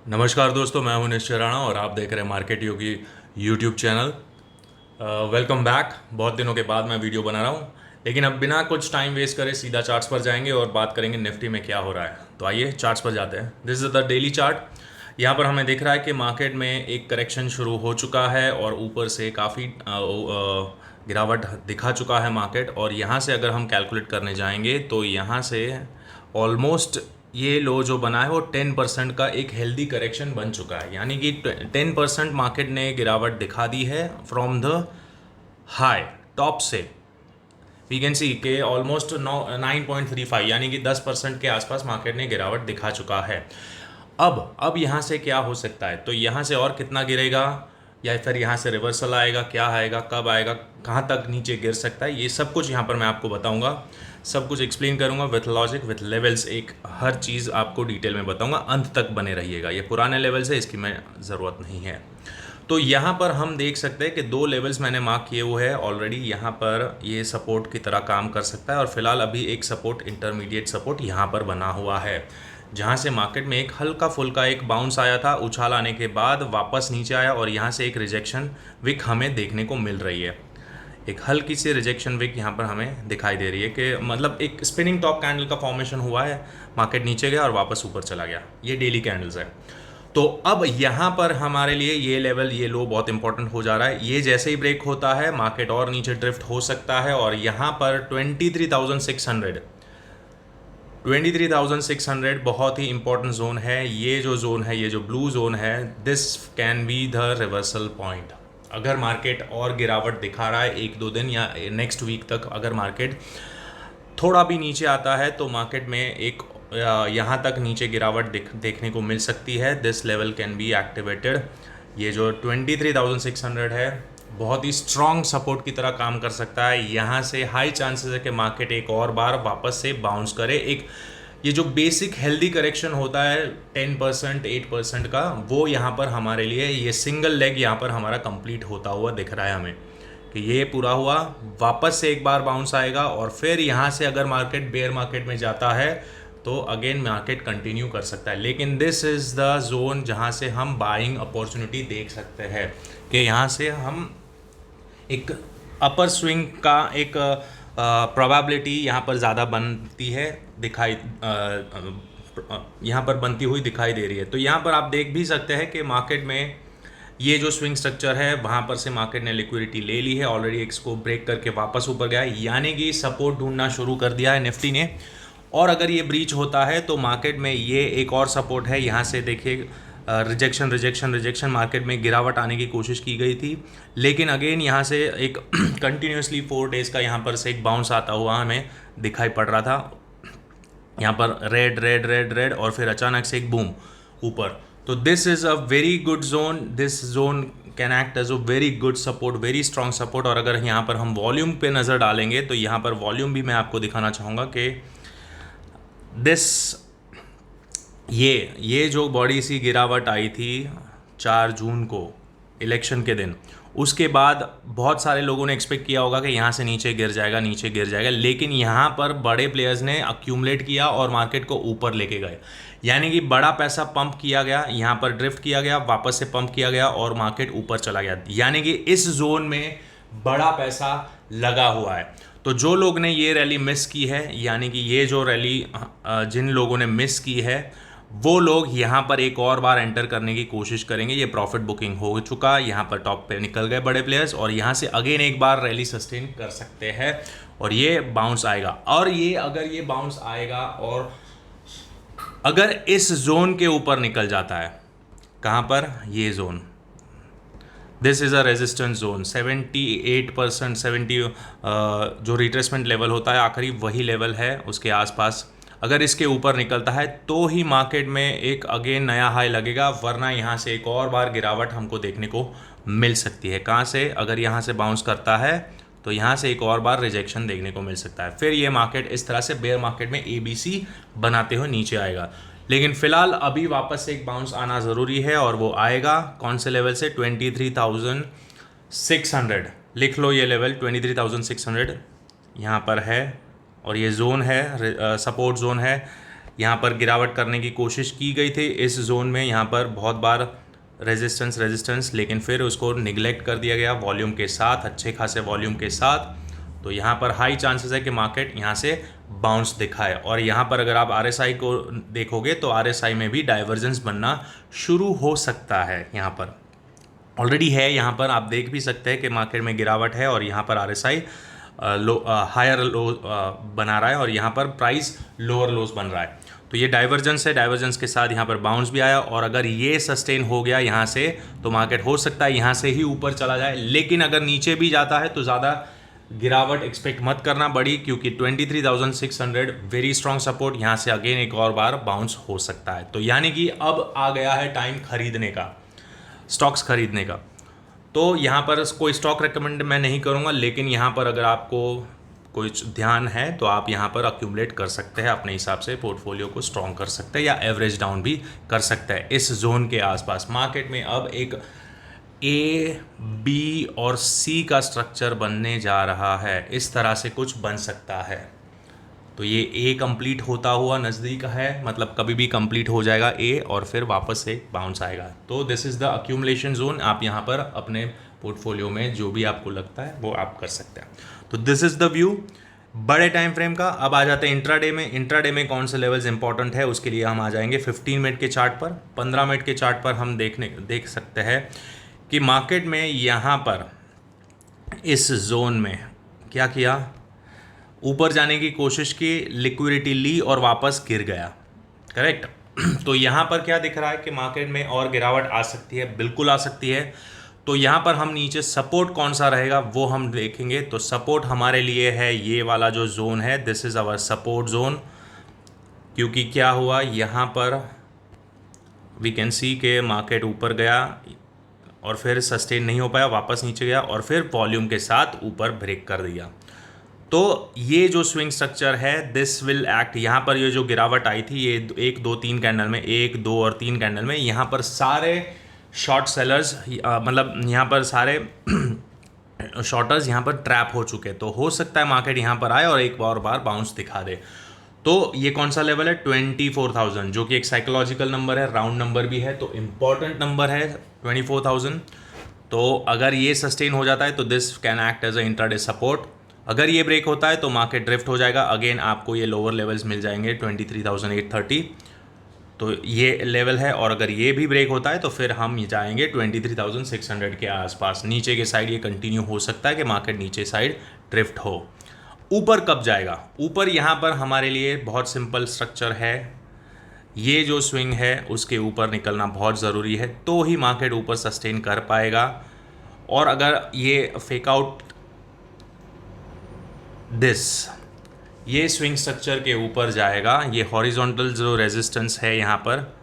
नमस्कार दोस्तों, मैं हूं निश्चय राणा और आप देख रहे हैं मार्केट योगी यूट्यूब चैनल। Welcome back. बहुत दिनों के बाद मैं वीडियो बना रहा हूं, लेकिन अब बिना कुछ टाइम वेस्ट करे सीधा चार्ट्स पर जाएंगे और बात करेंगे निफ्टी में क्या हो रहा है। तो आइए चार्ट्स पर जाते हैं। This is the daily chart. यहाँ पर हमें दिख रहा है कि मार्केट में एक करेक्शन शुरू हो चुका है और ऊपर से काफ़ी गिरावट दिखा चुका है मार्केट। और यहाँ से अगर हम कैलकुलेट करने जाएंगे तो यहाँ से ऑलमोस्ट ये लो जो बना है वो 10% का एक हेल्दी करेक्शन बन चुका है, यानी कि 10% मार्केट ने गिरावट दिखा दी है फ्रॉम द हाई टॉप से। वी कैन सी के ऑलमोस्ट 9.35 यानी कि 10% के आसपास मार्केट ने गिरावट दिखा चुका है। अब यहाँ से क्या हो सकता है, तो यहाँ से और कितना गिरेगा या फिर यहाँ से रिवर्सल आएगा, क्या आएगा, कब आएगा, कहाँ तक नीचे गिर सकता है, ये सब कुछ यहाँ पर मैं आपको बताऊँगा। सब कुछ एक्सप्लेन करूँगा विथ लॉजिक विथ लेवल्स। एक हर चीज़ आपको डिटेल में बताऊँगा, अंत तक बने रहिएगा। ये पुराने लेवल्स है, इसकी मैं ज़रूरत नहीं है। तो यहाँ पर हम देख सकते हैं कि दो लेवल्स मैंने मार्क किए हुए हैं ऑलरेडी। यहाँ पर ये सपोर्ट की तरह काम कर सकता है और फिलहाल अभी एक सपोर्ट, इंटरमीडिएट सपोर्ट यहाँ पर बना हुआ है, जहाँ से मार्केट में एक हल्का फुल्का एक बाउंस आया था, उछाल आने के बाद वापस नीचे आया और यहाँ से एक रिजेक्शन विक हमें देखने को मिल रही है। एक हल्की सी रिजेक्शन विक यहाँ पर हमें दिखाई दे रही है कि मतलब एक स्पिनिंग टॉप कैंडल का फॉर्मेशन हुआ है, मार्केट नीचे गया और वापस ऊपर चला गया। ये डेली कैंडल्स है। तो अब यहाँ पर हमारे लिए ये लेवल, ये लो बहुत इंपॉर्टेंट हो जा रहा है। ये जैसे ही ब्रेक होता है मार्केट और नीचे ड्रिफ्ट हो सकता है और यहाँ पर 23,600 बहुत ही इंपॉर्टेंट जोन है। ये जो जोन है, ये जो ब्लू जोन है, this can be the reversal point. अगर मार्केट और गिरावट दिखा रहा है 1-2 दिन या नेक्स्ट वीक तक, अगर मार्केट थोड़ा भी नीचे आता है तो मार्केट में एक यहाँ तक नीचे गिरावट देखने को मिल सकती है। This level can be activated. ये जो 23,600 है बहुत ही स्ट्रॉन्ग सपोर्ट की तरह काम कर सकता है। यहाँ से हाई चांसेस है कि मार्केट एक और बार वापस से बाउंस करे। एक ये जो बेसिक हेल्दी करेक्शन होता है 10% 8% का, वो यहाँ पर हमारे लिए ये सिंगल लेग यहाँ पर हमारा कंप्लीट होता हुआ दिख रहा है हमें कि ये पूरा हुआ, वापस से एक बार बाउंस आएगा और फिर यहाँ से अगर मार्केट बेयर मार्केट में जाता है तो अगेन मार्केट कंटिन्यू कर सकता है। लेकिन दिस इज़ द जोन जहाँ से हम बाइंग अपॉर्चुनिटी देख सकते हैं कि यहाँ से हम एक अपर स्विंग का एक प्रोबेबिलिटी यहाँ पर ज़्यादा बनती है, यहाँ पर बनती हुई दिखाई दे रही है। तो यहाँ पर आप देख भी सकते हैं कि मार्केट में ये जो स्विंग स्ट्रक्चर है वहाँ पर से मार्केट ने लिक्विडिटी ले ली है ऑलरेडी, इसको ब्रेक करके वापस ऊपर गया है, यानी कि सपोर्ट ढूंढना शुरू कर दिया है निफ्टी ने। और अगर ये ब्रीच होता है तो मार्केट में ये एक और सपोर्ट है। यहाँ से देखिए रिजेक्शन मार्केट में गिरावट आने की कोशिश की गई थी, लेकिन अगेन यहाँ से एक कंटिन्यूसली 4 डेज़ का यहाँ पर से एक बाउंस आता हुआ हमें दिखाई पड़ रहा था। यहाँ पर रेड रेड रेड रेड और फिर अचानक से एक बूम ऊपर। तो this is a very good zone. This zone can act as a very good support, very strong support. और अगर यहाँ पर हम वॉल्यूम पे नज़र डालेंगे तो यहाँ पर वॉल्यूम भी मैं आपको दिखाना चाहूँगा कि दिस ये जो बड़ी सी गिरावट आई थी 4 जून को इलेक्शन के दिन, उसके बाद बहुत सारे लोगों ने एक्सपेक्ट किया होगा कि यहाँ से नीचे गिर जाएगा, नीचे गिर जाएगा, लेकिन यहाँ पर बड़े प्लेयर्स ने अक्यूमुलेट किया और मार्केट को ऊपर लेके गए। यानी कि बड़ा पैसा पंप किया गया, यहाँ पर ड्रिफ्ट किया गया, वापस से पंप किया गया और मार्केट ऊपर चला गया। यानी कि इस जोन में बड़ा पैसा लगा हुआ है। तो जो लोग ने ये रैली मिस की है, यानी कि ये जो रैली जिन लोगों ने मिस की है वो लोग यहाँ पर एक और बार एंटर करने की कोशिश करेंगे। ये प्रॉफिट बुकिंग हो चुका, यहाँ पर टॉप पे निकल गए बड़े प्लेयर्स और यहाँ से अगेन एक बार रैली सस्टेन कर सकते हैं और ये बाउंस आएगा। और ये अगर ये बाउंस आएगा और अगर इस जोन के ऊपर निकल जाता है, कहाँ पर, ये zone, this is a resistance zone 78% 70 जो रिट्रेसमेंट लेवल होता है आखिरी, वही लेवल है उसके आसपास। अगर इसके ऊपर निकलता है तो ही मार्केट में एक अगेन नया हाई लगेगा, वरना यहाँ से एक और बार गिरावट हमको देखने को मिल सकती है। कहाँ से, अगर यहाँ से बाउंस करता है तो यहाँ से एक और बार रिजेक्शन देखने को मिल सकता है। फिर ये मार्केट इस तरह से बेयर मार्केट में ABC बनाते हुए नीचे आएगा। लेकिन फिलहाल अभी वापस से एक बाउंस आना ज़रूरी है और वो आएगा कौन से लेवल से, 23,600। लिख लो ये लेवल 23,600 यहाँ पर है और ये जोन है, सपोर्ट जोन है। यहाँ पर गिरावट करने की कोशिश की गई थी इस जोन में, यहाँ पर बहुत बार रेजिस्टेंस, लेकिन फिर उसको निगलेक्ट कर दिया गया वॉल्यूम के साथ, अच्छे खासे वॉल्यूम के साथ। तो यहाँ पर हाई चांसेस है कि मार्केट यहाँ से बाउंस दिखाए। और यहाँ पर अगर आप RSI को देखोगे तो RSI में भी डाइवर्जेंस बनना शुरू हो सकता है। यहाँ पर ऑलरेडी है, यहाँ पर आप देख भी सकते हैं कि मार्केट में गिरावट है और यहाँ पर RSI हायर लो बना रहा है और यहाँ पर प्राइस लोअर लोज बन रहा है। तो ये डाइवर्जेंस है, डाइवर्जेंस के साथ यहाँ पर बाउंस भी आया और अगर ये सस्टेन हो गया यहाँ से तो मार्केट हो सकता है यहाँ से ही ऊपर चला जाए। लेकिन अगर नीचे भी जाता है तो ज़्यादा गिरावट एक्सपेक्ट मत करना बड़ी, क्योंकि 23,600 वेरी स्ट्रॉन्ग सपोर्ट, यहाँ से अगेन एक और बार बाउंस हो सकता है। तो यानी कि अब आ गया है टाइम खरीदने का, स्टॉक्स खरीदने का। तो यहाँ पर कोई स्टॉक रेकमेंड मैं नहीं करूँगा, लेकिन यहाँ पर अगर आपको कुछ ध्यान है तो आप यहाँ पर अक्यूमुलेट कर सकते हैं, अपने हिसाब से पोर्टफोलियो को स्ट्रॉन्ग कर सकते हैं या एवरेज डाउन भी कर सकते हैं इस जोन के आसपास। मार्केट में अब एक A, B और C का स्ट्रक्चर बनने जा रहा है, इस तरह से कुछ बन सकता है। तो ये A कंप्लीट होता हुआ नज़दीक है, मतलब कभी भी कंप्लीट हो जाएगा A और फिर वापस से बाउंस आएगा। तो this is the accumulation zone. आप यहाँ पर अपने पोर्टफोलियो में जो भी आपको लगता है वो आप कर सकते हैं। तो दिस इज़ द व्यू बड़े टाइम फ्रेम का। अब आ जाते हैं इंट्राडे में। इंट्राडे में कौन से लेवल्स इंपॉर्टेंट है उसके लिए हम आ जाएंगे 15 मिनट के चार्ट पर। 15 मिनट के चार्ट पर हम देख सकते हैं कि मार्केट में यहाँ पर इस जोन में क्या किया, ऊपर जाने की कोशिश की, लिक्विडिटी ली और वापस गिर गया, करेक्ट। तो यहाँ पर क्या दिख रहा है कि मार्केट में और गिरावट आ सकती है, बिल्कुल आ सकती है। तो यहाँ पर हम नीचे सपोर्ट कौन सा रहेगा वो हम देखेंगे। तो सपोर्ट हमारे लिए है ये वाला जो जोन है, this is our support zone. क्योंकि क्या हुआ, यहाँ पर वी कैन सी के मार्केट ऊपर गया और फिर सस्टेन नहीं हो पाया, वापस नीचे गया और फिर वॉल्यूम के साथ ऊपर ब्रेक कर दिया। तो ये जो स्विंग स्ट्रक्चर है दिस विल एक्ट। यहाँ पर ये जो गिरावट आई थी ये 1, 2, 3 कैंडल में, 1, 2 और 3 कैंडल में, यहाँ पर सारे शॉर्ट सेलर्स मतलब यहाँ पर सारे शॉर्टर्स यहाँ पर ट्रैप हो चुके। तो हो सकता है मार्केट यहाँ पर आए और एक और बार बाउंस दिखा दे। तो ये कौन सा लेवल है, 24,000, जो कि एक साइकोलॉजिकल नंबर है, राउंड नंबर भी है, तो इम्पॉर्टेंट नंबर है 24,000। तो अगर ये सस्टेन हो जाता है तो this can act as a intraday support. अगर ये ब्रेक होता है तो मार्केट ड्रिफ्ट हो जाएगा, अगेन आपको ये लोअर लेवल्स मिल जाएंगे 23,830, तो ये लेवल है। और अगर ये भी ब्रेक होता है तो फिर हम जाएंगे 23,600 के आसपास। नीचे के साइड ये कंटिन्यू हो सकता है कि मार्केट नीचे साइड ड्रिफ्ट हो। ऊपर कब जाएगा, ऊपर यहाँ पर हमारे लिए बहुत सिंपल स्ट्रक्चर है, ये जो स्विंग है उसके ऊपर निकलना बहुत ज़रूरी है, तो ही मार्केट ऊपर सस्टेन कर पाएगा। और अगर ये फेक आउट दिस, ये स्विंग स्ट्रक्चर के ऊपर जाएगा, ये हॉरिजॉन्टल जो रेजिस्टेंस है यहाँ पर,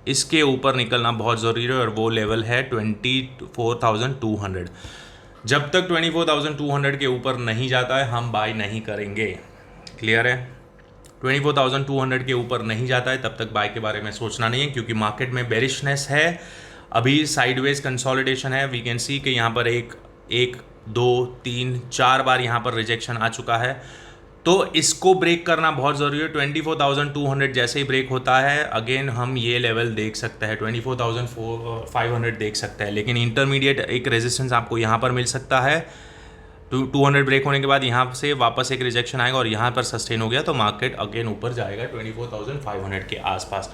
इसके ऊपर निकलना बहुत ज़रूरी है और वो लेवल है 24,200। जब तक 24,200 के ऊपर नहीं जाता है हम बाय नहीं करेंगे, क्लियर है। 24,200 के ऊपर नहीं जाता है तब तक बाय के बारे में सोचना नहीं है, क्योंकि मार्केट में बेरिशनेस है, अभी साइडवेज कंसोलिडेशन है। वी कैन सी कि यहाँ पर एक 2, 3, 4 बार यहाँ पर रिजेक्शन आ चुका है, तो इसको ब्रेक करना बहुत ज़रूरी है। 24,200 जैसे ही ब्रेक होता है अगेन हम ये लेवल देख सकते हैं, 24,500 देख सकते हैं। लेकिन इंटरमीडिएट एक रेजिस्टेंस आपको यहाँ पर मिल सकता है। 200 ब्रेक होने के बाद यहाँ से वापस एक रिजेक्शन आएगा और यहाँ पर सस्टेन हो गया तो मार्केट अगेन ऊपर जाएगा 24,500 के आसपास।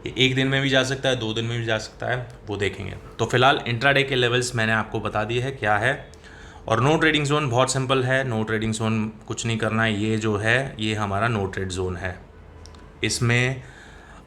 ये एक दिन में भी जा सकता है, 2 दिन में भी जा सकता है, वो देखेंगे। तो फिलहाल इंट्राडे के लेवल्स मैंने आपको बता दिए है क्या है। और नो ट्रेडिंग जोन बहुत सिंपल है, नो ट्रेडिंग जोन कुछ नहीं करना है। ये जो है ये हमारा नो ट्रेड जोन है। इसमें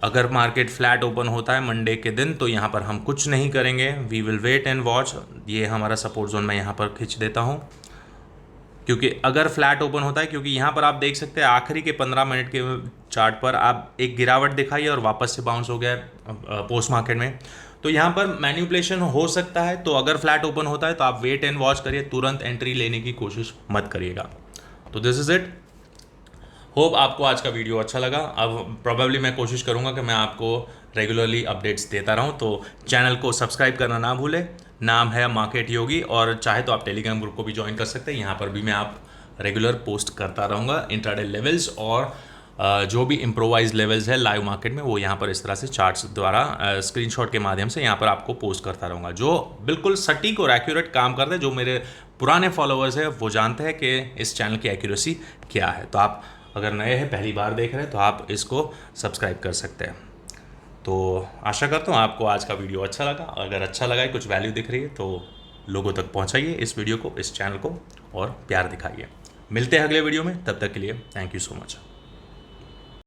अगर मार्केट फ्लैट ओपन होता है मंडे के दिन तो यहाँ पर हम कुछ नहीं करेंगे, we will wait and watch. ये हमारा सपोर्ट जोन मैं यहाँ पर खींच देता हूँ, क्योंकि अगर फ्लैट ओपन होता है, क्योंकि यहाँ पर आप देख सकते हैं आखिरी के 15 मिनट के चार्ट पर आप एक गिरावट दिखाई और वापस से बाउंस हो गया पोस्ट मार्केट में, तो यहाँ पर मैनिपुलेशन हो सकता है। तो अगर फ्लैट ओपन होता है तो आप वेट एंड वॉच करिए, तुरंत एंट्री लेने की कोशिश मत करिएगा। तो दिस इज़ इट, होप आपको आज का वीडियो अच्छा लगा। अब प्रॉबेबली मैं कोशिश करूँगा कि मैं आपको रेगुलरली अपडेट्स देता रहूँ, तो चैनल को सब्सक्राइब करना ना भूलें। नाम है मार्केट योगी, और चाहे तो आप टेलीग्राम ग्रुप को भी ज्वाइन कर सकते हैं, यहाँ पर भी मैं आप रेगुलर पोस्ट करता रहूँगा इंट्राडे लेवल्स और जो भी इम्प्रोवाइज लेवल्स है लाइव मार्केट में वो यहाँ पर इस तरह से चार्ट्स द्वारा स्क्रीनशॉट के माध्यम से यहाँ पर आपको पोस्ट करता रहूँगा, जो बिल्कुल सटीक और एक्यूरेट काम करते हैं। जो मेरे पुराने फॉलोअर्स हैं वो जानते हैं कि इस चैनल की एक्यूरेसी क्या है। तो आप अगर नए हैं, पहली बार देख रहे हैं, तो आप इसको सब्सक्राइब कर सकते हैं। तो आशा करता हूँ आपको आज का वीडियो अच्छा लगा। अगर अच्छा लगा है, कुछ वैल्यू दिख रही है, तो लोगों तक पहुँचाइए इस वीडियो को, इस चैनल को, और प्यार दिखाइए। मिलते हैं अगले वीडियो में, तब तक के लिए थैंक यू सो मच।